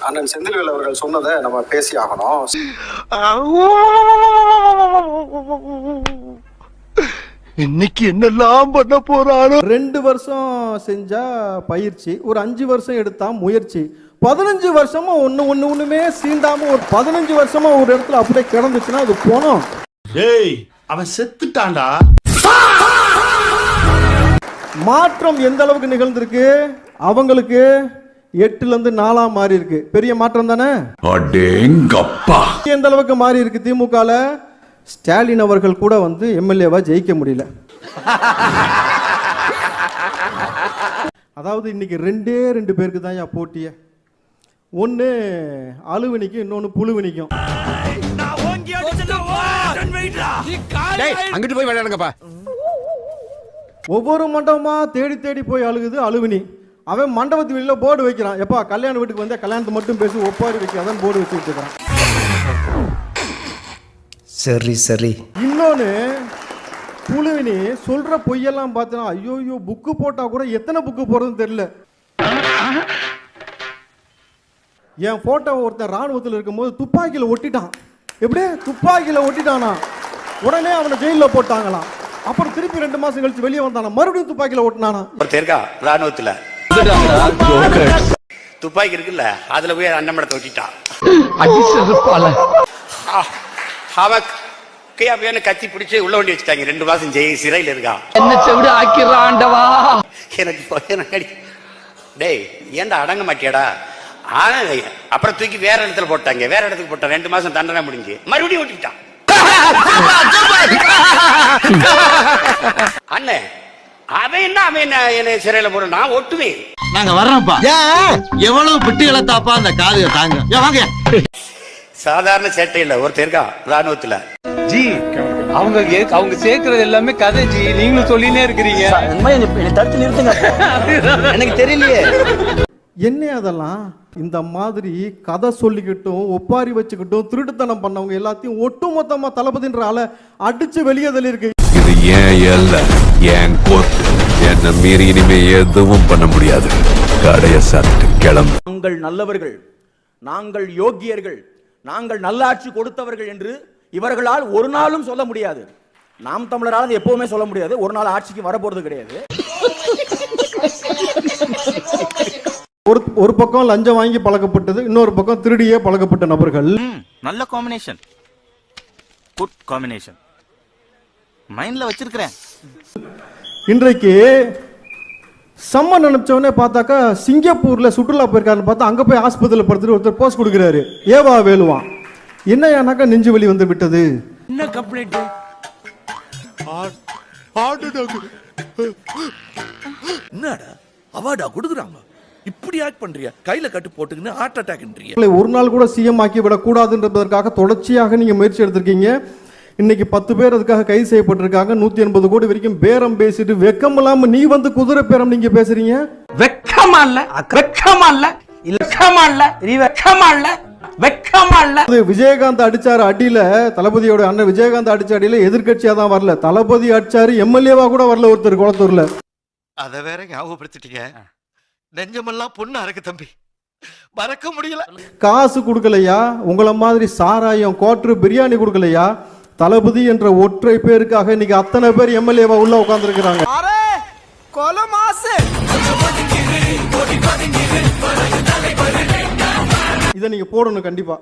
அண்ணன் செந்தில்வேல் அவர்கள் சொன்னதை நம்ம பேசி ஆகணும். இன்னைக்கு என்னெல்லாம் பண்ண போறாரோ. 2 வருஷம் செஞ்சா பயிற்சி, ஒரு 5 வருஷம் எடுத்தா முயற்சி, 15 வருஷமா ஒண்ணுமே சீண்டாம ஒரு 15 வருஷமா ஒரு இடத்துல அப்படியே கிடந்துச்சுன்னா அது போனோம். டேய் அவன் செத்துட்டான்டா. மாற்றம் எந்த அளவுக்கு நிகழ்ந்திருக்கு, அவங்களுக்கு 8ல இருந்து 4 மாறி இருக்கு. பெரிய மாற்றம் தானே. அடேங்கப்பா. எந்த அளவுக்கு மாறி இருக்கு திமுகல, ஸ்டாலின் அவர்கள் கூட வந்து எம்எல்ஏவா ஜெயிக்க முடியல. அதாவது இன்னைக்கு 2 பேருக்கு தான் போட்டிய. ஒன்னு அழுவினிக்கும், இன்னொன்னு புழுவினிக்கும். அங்கிட்டு போய் விளையாடுங்கப்பா. ஒவ்வொரு மண்டபமா தேடி தேடி போய் அழுகுது அழுவினி. அவன் மண்டபத்து வெளியில போர்டு வைக்கிறான், எப்பா கல்யாண வீட்டுக்கு வந்தா கல்யாணத்தை மட்டும் பேசி ஒப்பாரி வைக்காதான் போர்டு வச்சுட்டு இருக்கான். சரி சரி. இன்னொன்னு புழுவினி சொல்ற பொய்யெல்லாம் பார்த்தா ஐயோ புக்கு போட்டா கூட எத்தனை புக்கு போறதுன்னு தெரியல. என் போட்டோ ஒருத்தன் ராணுவத்தில் இருக்கும்போது துப்பாக்கியில ஒட்டிட்டான். எப்படியே துப்பாக்கியில ஒட்டிட்டானா, உடனே அவனை ஜெயில போட்டாங்களாம். அப்புறம் திருப்பி 2 மாசம் கழிச்சு வெளியே வந்தானா, மறுபடியும் துப்பாக்கியில ஒட்டினானா. ராணுவத்துல துப்பாக்கி இருக்குல்ல, அதுல போய் அண்ணமடத்தை ஒட்டிட்டான். கத்தி பிடிச்சு உள்ள வண்டி வச்சுட்டாங்க. 2 மாசம் சிறையில் இருக்கான். என்ன செவிடு ஆக்கிடுறாண்டவா. எனக்கு டேய் ஏன்டா அடங்க மாட்டியாடா. ஆனா அப்புறம் தூக்கி வேற இடத்துல போட்டாங்க. வேற இடத்துக்கு போட்டான். 2 மாசம் தண்டனை முடிஞ்சு மறுபடியும் ஓட்டிட்டான். அண்ணே அவன் என்ன சிறையில போற, நான் ஒட்டுவேன். நாங்க வர்றோம்ப்பா. எவ்வளவு பிட்டுகளை தாப்பா அந்த காது தாங்க. வாங்க. சாதாரண சேட்டை இல்ல, ஒருத்தர் இருக்கா ராணுவத்துல. ஜி அவங்க சேர்க்கறது எல்லாமே கதை ஜி, நீங்களும் சொல்லினே இருக்கிறீங்க. தடுத்து நிறுத்துங்க, எனக்கு தெரியலையே என்ன அதெல்லாம். இந்த மாதிரி கதை சொல்லிக்கிட்டும் ஒப்பாரி வச்சுக்கிட்டும் திருட்டுத்தனம் பண்ணவங்க எல்லாத்தையும் ஒட்டு மொத்தமா தளபதின்ற ஆளை அடிச்சு வெளியே தள்ளி இருக்கு. இது ஏன் எல்ல, ஏன் கோர்ட்டு, என்ன மீறி இனிமே எதுவும் பண்ண முடியாது. கடைய சாப்பிட்டு கிளம்பு. நாங்கள் நல்லவர்கள், நாங்கள் யோக்கியர்கள், நாங்கள் நல்லாட்சி கொடுத்தவர்கள் என்று இவர்களால் ஒரு நாளும் சொல்ல முடியாது. நாம் தமிழரால் எப்பவுமே சொல்ல முடியாது. ஒரு நாள் ஆட்சிக்கு வரப்போறது கிடையாது. ஒரு பக்கம் லஞ்சம் வாங்கி பழக்கப்பட்டது, இன்னொரு பக்கம் திருடியே பழக்கப்பட்ட நபர்கள். நல்ல காம்பினேஷன், குட் காம்பினேஷன் மைண்ட்ல வச்சிருக்கிறேன். இன்றைக்கு சம்ம நினைச்சவனே பார்த்தாக்கா சிங்கப்பூர்ல சுற்றுலா போயிருக்காருன்னு பார்த்தா அங்க போய் ஆஸ்பத்திரியில் படுத்துட்டு ஒருத்தர் போஸ்ட் கொடுக்கிறாரு. ஏவா வேலுவான். என்னையானாக்கா நெஞ்சு வலி வந்து விட்டது. என்ன கம்ப்ளைண்ட்? என்னடா அவார்டா கொடுக்குறாங்க, இப்படி ஆக்ட் பண்றியா, கையில கட்டு போட்டுக்கின்னு ஹார்ட் அட்டாக்ன்றீங்க. ஒரு நாள் கூட சிஎம் ஆக்கி விடக் கூடாதுன்றதற்காக தொடர்ச்சியாக நீங்க முயற்சி எடுத்திருக்கீங்க. இன்னைக்கு 10 பேர் அதுக்காக கைது செய்யப்பட்டிருக்காங்க. 180 கோடி வரைக்கும் பேரம் பேசிட்டு வெக்கம் இல்லாம நீ வந்து குதிரை பேரம் நீங்க பேசுறீங்க. வெக்கமா இல்ல, வெக்கமா இல்ல, வெக்கமா இல்ல, வெக்கமா இல்ல, வெக்கமா இல்ல. விஜயகாந்த் அடிச்சாரு அடியில, தளபதியோட அண்ணன் விஜயகாந்த் அடிச்ச அடியில எதிர்கட்சியா தான் வரல, தளபதி அடிச்சாரு எம்எல்ஏவா கூட வரல ஒருத்தர் குளத்தூர்ல. அத வேற ஞாபகப்படுத்திட்டீங்க. நெஞ்சமெல்லாம் பொண்ணு அறக்கு தம்பி, மறக்க முடியல. காசு கொடுக்கலையா, உங்கள மாதிரி சாராயம் கோட்டர் பிரியாணி கொடுக்கலையா, தளபதி என்ற ஒற்றை பேருக்காக இன்னைக்கு அத்தனை பேர் எம்எல்ஏவா உள்ள உட்கார்ந்து இருக்கிறாங்க. இதை நீங்க போடணும் கண்டிப்பா.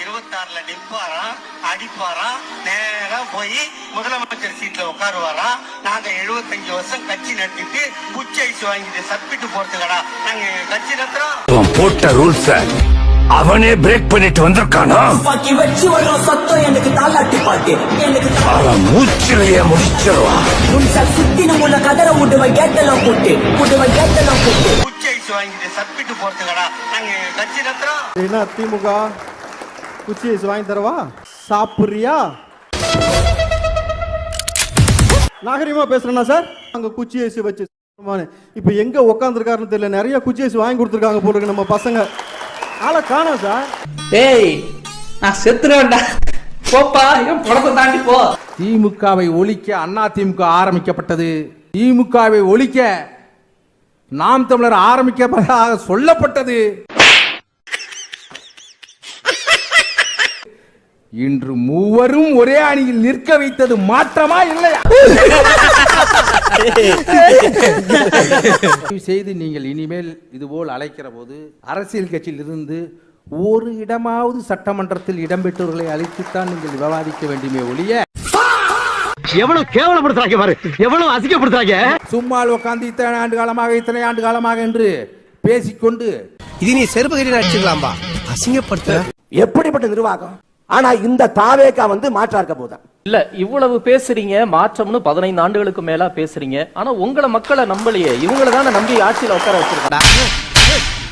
26ல நிற்பாரா, அடிப்பாரா, நேரா போய் முதலமைச்சர் சீட்ல உட்காருவாரா. நாங்க 75 வருஷம் கட்சி நடத்திட்டு குச்சி ஐஸ் வாங்கிட்டு சப்பிட்டு போறதுக்கடா நாங்க கட்சி நடத்துறோம். போட்ட ரூல்ஸ் அவனே பிரேக் பண்ணிட்டு வந்திருக்கானா. வச்சு வரும் சத்தம் எனக்கு தாலாட்டி பாட்டு, எனக்கு அவன் மூச்சிலேயே முடிச்சிருவான். சுத்தின உள்ள கதற விடுவ கேட்டெல்லாம் போட்டு, குச்சி ஐஸ் வாங்கிட்டு சப்பிட்டு போறதுக்கடா நாங்க கட்சி நடத்துறோம். என்ன திமுக குச்சி ஐஸ் வாங்கி தரவா, சாப்பிடுறியா? நாகரிகமா பேசுறேன்னா சார், அங்க குச்சி ஐஸ் வச்சு இப்ப எங்க உட்காந்துருக்காருன்னு தெரியல. நிறைய குச்சி ஐஸ் வாங்கி கொடுத்துருக்காங்க போல நம்ம பசங்க. ஆளை காணோம் சார். டேய் நான் செத்துறேன்டா, போப்பா, என் படத்தை தாண்டி போ. திமுகவை ஒழிக்க அண்ணா திமுக ஆரம்பிக்கப்பட்டது. திமுகவை ஒழிக்க நாம் தமிழர் ஆரம்பிக்கப்பதாக சொல்லப்பட்டது. இன்று மூவரும் ஒரே அணியில் நிற்க வைத்தது மாற்றமா இல்லையா? செய்து நீங்கள் இனிமேல் இதுபோல் அழைக்கிற போது அரசியல் கட்சியில் இருந்து ஒரு இடமாவது சட்டமன்றத்தில் இடம்பெற்றவர்களை அழைத்துத்தான் நீங்கள் விவாதிக்க வேண்டுமே ஒழிய எவ்வளவு கேவலப்படுத்துறாங்க பாரு, எவ்வளவு அசிங்கப்படுத்துறாங்க. சும்மா உட்கார்ந்து இத்தனை ஆண்டு காலமாக என்று பேசிக்கொண்டு இது நீ செருப்பகரி அடிச்சுக்கலாம்பா, அசிங்கப்படுத்த எப்படிப்பட்ட நிர்வாகம்? ஆனா இந்த தாவேக்கா வந்து மாற்றா இருக்க போதா இல்ல, இவ்வளவு பேசுறீங்க, மாற்றம்னு 15 ஆண்டுகளுக்கு மேல பேசுறீங்க. ஆனா உங்களை மக்களை நம்பலையே, இவங்களை தானே நம்பி ஆட்சியில உட்கார வச்சிருக்கா.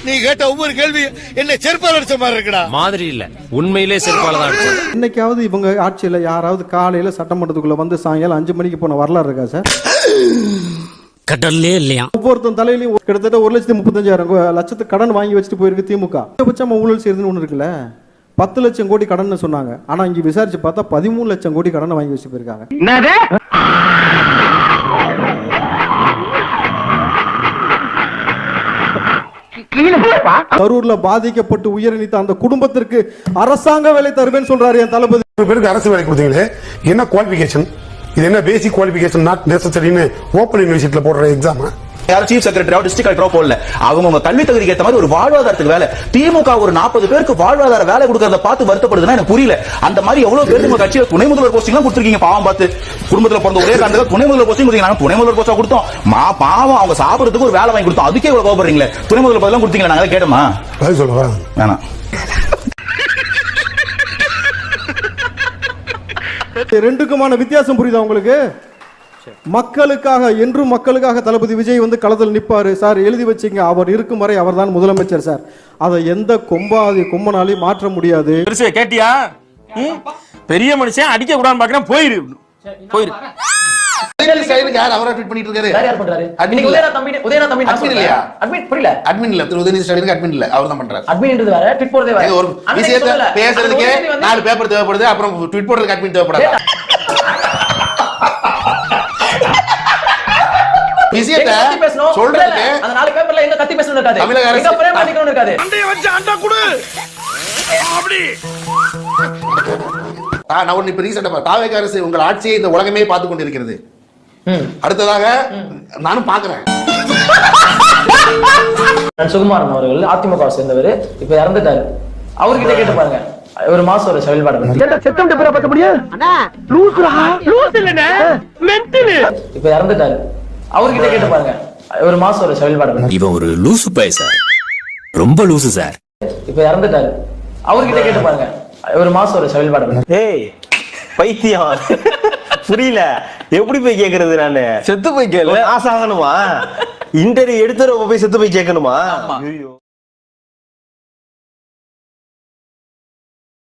நீ கேட்ட ஒவ்வொரு கேள்வி என்ன செருப்பால் அடிச்ச மாதிரி இருக்குடா. மாதிரி இல்ல, உண்மையிலே செருப்பால தான் அடிச்சது. இன்னைக்காவது இவங்க ஆட்சியில யாராவது காலையில சட்டமன்றத்துக்குள்ள வந்து சாயங்காலம் 5 மணிக்கு போன வரலாறு இருக்கா சார்? கடல்லே இல்லையா? ஒவ்வொருத்தன் தலையிலையும் கிட்டத்தட்ட 1,35,000 கடன் வாங்கி வச்சுட்டு போயிருக்கு திமுக. அதிகபட்சமா ஊழல் செய்யறதுன்னு ஒண்ணு இருக்குல்ல. 10 லட்சம் கோடி கடன் சொன்னாங்க. ஆனா இங்க விசாரிச்சு பார்த்தா 13 லட்சம் கோடி கடனை வாங்கி வச்சு போயிருக்காங்க. கரூர்ல பாதிக்கப்பட்டு உயிரிழந்த அந்த குடும்பத்திற்கு அரசாங்க வேலை தருவேன்னு சொல்றாரு என் தளபதி. பேருக்கு அரசு வேலை கொடுத்தீங்களே, என்ன குவாலிபிகேஷன்? இது என்ன பேசிக் குவாலிபிகேஷன் நாட் நெசசரின்னு ஓபன் யூனிவர்சிட்டியில போடுற எக்ஸாம்? யாரும் சீஃப் செக்ரட்டரியோ டிஸ்ட்ரிக்ட் கலெக்டரோ போடல. அவங்க கல்வி தகுதிக்கு ஏற்ற மாதிரி ஒரு வாழ்வாதாரத்துக்கு வேலை. திமுக ஒரு 40 பேருக்கு வாழ்வாதார வேலை கொடுக்கறத பார்த்து வருத்தப்படுதுன்னா எனக்கு புரியல. அந்த மாதிரி எவ்வளவு பேர் உங்க கட்சியில துணை முதல்வர் போஸ்டிங் எல்லாம் கொடுத்துருக்கீங்க. பாவம் பார்த்து குடும்பத்துல பிறந்த ஒரே காரணத்துக்கு துணை முதல்வர் போஸ்டிங் கொடுத்தீங்க. நாங்க துணை முதல்வர் போஸ்டா கொடுத்தோம். பாவம் அவங்க சாப்பிடுறதுக்கு ஒரு வேலை வாங்கி கொடுத்தோம். அதுக்கே இவ்வளவு கோபப்படுறீங்களே. துணை முதல்வர் பதிலாம் கொடுத்தீங்களா? நாங்க கேட்டோமா? சொல்லுவா வேணாம். ரெண்டுக்குமான வித்தியாசம் புரியுதா உங்களுக்கு? மக்களுக்காக என்றும் மக்களுக்காக தளபதி விஜய் வந்து களத்தில் நிற்பாரு சார். எழுதி வச்சுங்க, அவர் இருக்கும் வரை அவர் தான் முதலமைச்சர் சார். அதை எந்த கொம்பனாலையும் மாற்ற முடியாது. கேட்டியா? பெரிய மனுஷன் அடிக்க கூடாது பாக்குறேன். போயிரு அவரை ட்வீட் பண்ணிட்டு இருக்காரு. யார் பண்றாரு? உதயநாத் தம்பி அட்மின் இல்லையா? அட்மின் புரியல. அட்மின் இல்ல, உதயநிதி ஸ்டாலினுக்கு அட்மின் இல்ல, அவர் தான் பண்றாரு. அட்மின்ன்றது வேற, ட்வீட் போடுறதே வேற. ஒரு விஷயத்தை பேசுறதுக்கு 4 பேப்பர் தேவைப்படுது, அப்புறம் ட்வீட் போடுறதுக்கு அட்மின் தேவைப்படாது. விஷயத்தை சொல்றதுக்கு அந்த 4 பேப்பர்ல எங்க கத்தி பேசணும் இருக்காது, தமிழக அரசு எங்க பிரேம் பண்ணிக்கணும் இருக்காது. நான் ஒன்னு இப்ப ரீசெண்டா தாவேக அரசு உங்கள் ஆட்சியை இந்த உலகமே பார்த்து கொண்டிருக்கிறது. அடுத்ததாக நானும் பாக்குறேன். சுகுமாரன் அவர்கள் அதிமுக சேர்ந்தவர், இப்ப இறந்துட்டாரு. அவர்கிட்ட கேட்டு பாருங்க, ஒரு மாசம் ஒரு செயல்பாடு இப்ப இறந்துட்டாரு. அவர்கிட்ட கேட்டு பாருங்க, ஒரு மாசம் ஒரு செயல்பாடு. இவன் ஒரு லூசு பைய சார், ரொம்ப லூசு சார். இப்ப இறந்துட்டாரு. அவர்கிட்ட கேட்டு பாருங்க, ஒரு மாசம் ஒரு செயல்பாடு. ஏய் பைத்தியம், புரியல. எப்படி போய் கேக்குறது? நானு செத்து போய் கேளு. ஆசாகணுமா? இன்டர்வியூ எடுத்துற போய் செத்து போய் கேட்கணுமா?